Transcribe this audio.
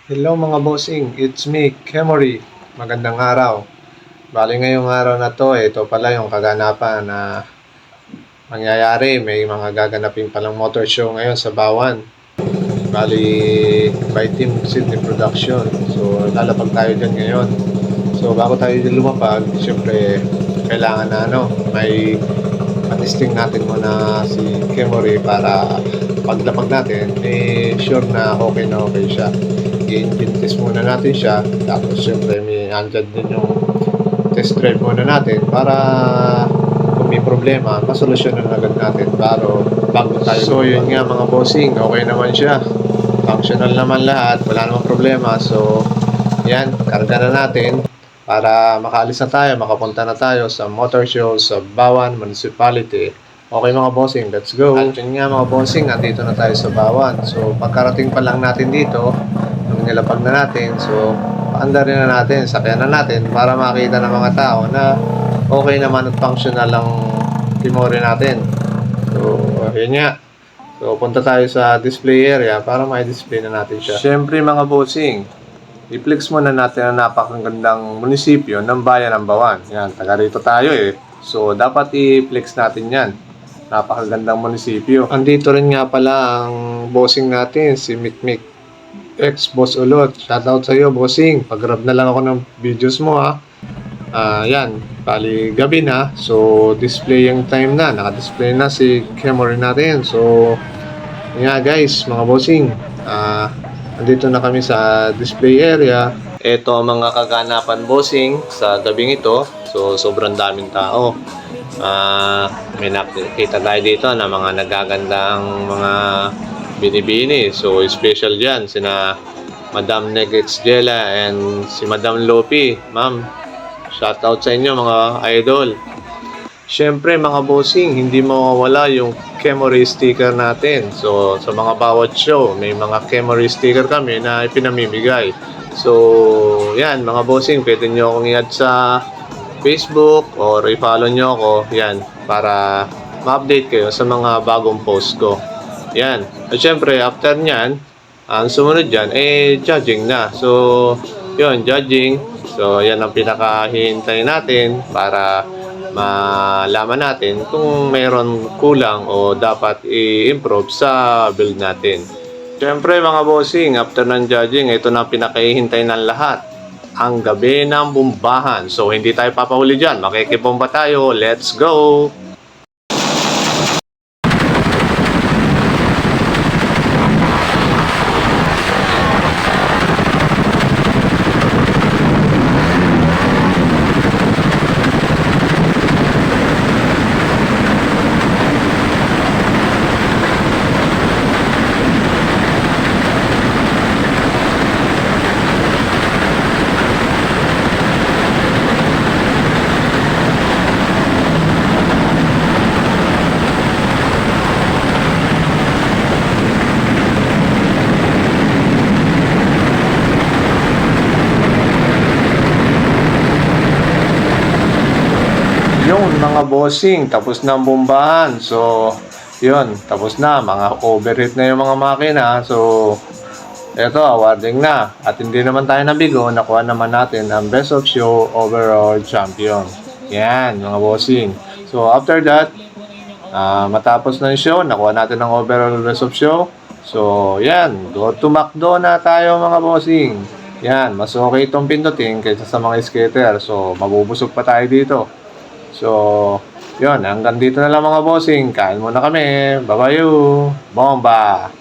Hello mga bossing, it's me, Kemory. Magandang araw. Bali ngayong araw na to, ito pala yung kaganapan na mangyayari. May mga gaganapin palang motor show ngayon sa Bawan. Bali by Team Sydney Production. So lalapag tayo dyan ngayon. So bago tayo dyan lumapag, syempre kailangan na may patisting natin muna si Kemory para paglapag natin, sure na okay siya. I-engine test muna natin siya, tapos syempre may andyan din yung test drive muna natin para kung may problema masolusyonan agad natin bago tayo. So yun nga mga bossing, okay naman siya, functional naman lahat, wala namang problema. So yan, karga na natin para makaalis na tayo, makapunta na tayo sa motor show sa Bawan Municipality. Okay mga bossing, let's go. At yun nga mga bossing, nandito na tayo sa Bawan. So pagkarating pa lang natin dito, nung nilapag na natin, so paandarin na natin, sakyan na natin para makita ng mga tao na okay naman at functional ang Kemory natin. So yun nga, so punta tayo sa display area para ma-display na natin siya. Siyempre mga bossing, i-flex muna natin ang napakagandang munisipyo ng bayan ng Bawan. Yan, taga rito tayo so dapat i-flex natin yan. Napakagandang munisipyo. Andito rin nga pala ang bossing natin, si Mikmik ex-Boss Ulot. Shoutout sa iyo, bossing. Pag-grab na lang ako ng videos mo, ha. Yan, bali gabi na. So, display yung time na. Naka-display na si Kemory natin. So, nga guys, mga bossing. Andito na kami sa display area. Ito ang mga kaganapan bossing sa gabing ito. So, sobrang daming tao. May nakita tayo dito na mga nagagandang mga binibini. So, special dyan sina Madam Negets Jella and si Madam Lopi. Ma'am, shoutout sa inyo mga idol. Syempre mga bossing, hindi mawawala yung Kemory sticker natin. So, sa mga bawat show, may mga Kemory sticker kami na ipinamimigay. So, yan mga bossing, pwede nyo akong i-add sa Facebook or i-follow nyo ako. Yan, para ma-update kayo sa mga bagong post ko. Yan. At syempre, after nyan, ang sumunod dyan, judging na. So, yun, judging. So, yan ang pinakahihintay natin para malaman natin kung mayroon kulang o dapat i-improve sa build natin. Syempre, mga bossing, after ng judging, ito na ang pinakahihintay ng lahat. Ang gabi ng bombahan. So, hindi tayo papahuli dyan. Makikibomba tayo. Let's go! Yun mga bossing, tapos na ang bombahan. So, yun, tapos na. Mga overheat na yung mga makina. So, eto, awarding na. At hindi naman tayo nabigo, nakuha naman natin ang Best of Show Overall Champion. Yan, mga bossing. So, after that, matapos na yung show, nakuha natin ang Overall Best of Show. So, yan, go to McDo na tayo mga bossing. Yan, mas okay itong pindutin kaysa sa mga skater. So, mabubusog pa tayo dito. So, yun, hanggang dito na lang mga bossing. Kain muna kami. Bye-bye. Bomba!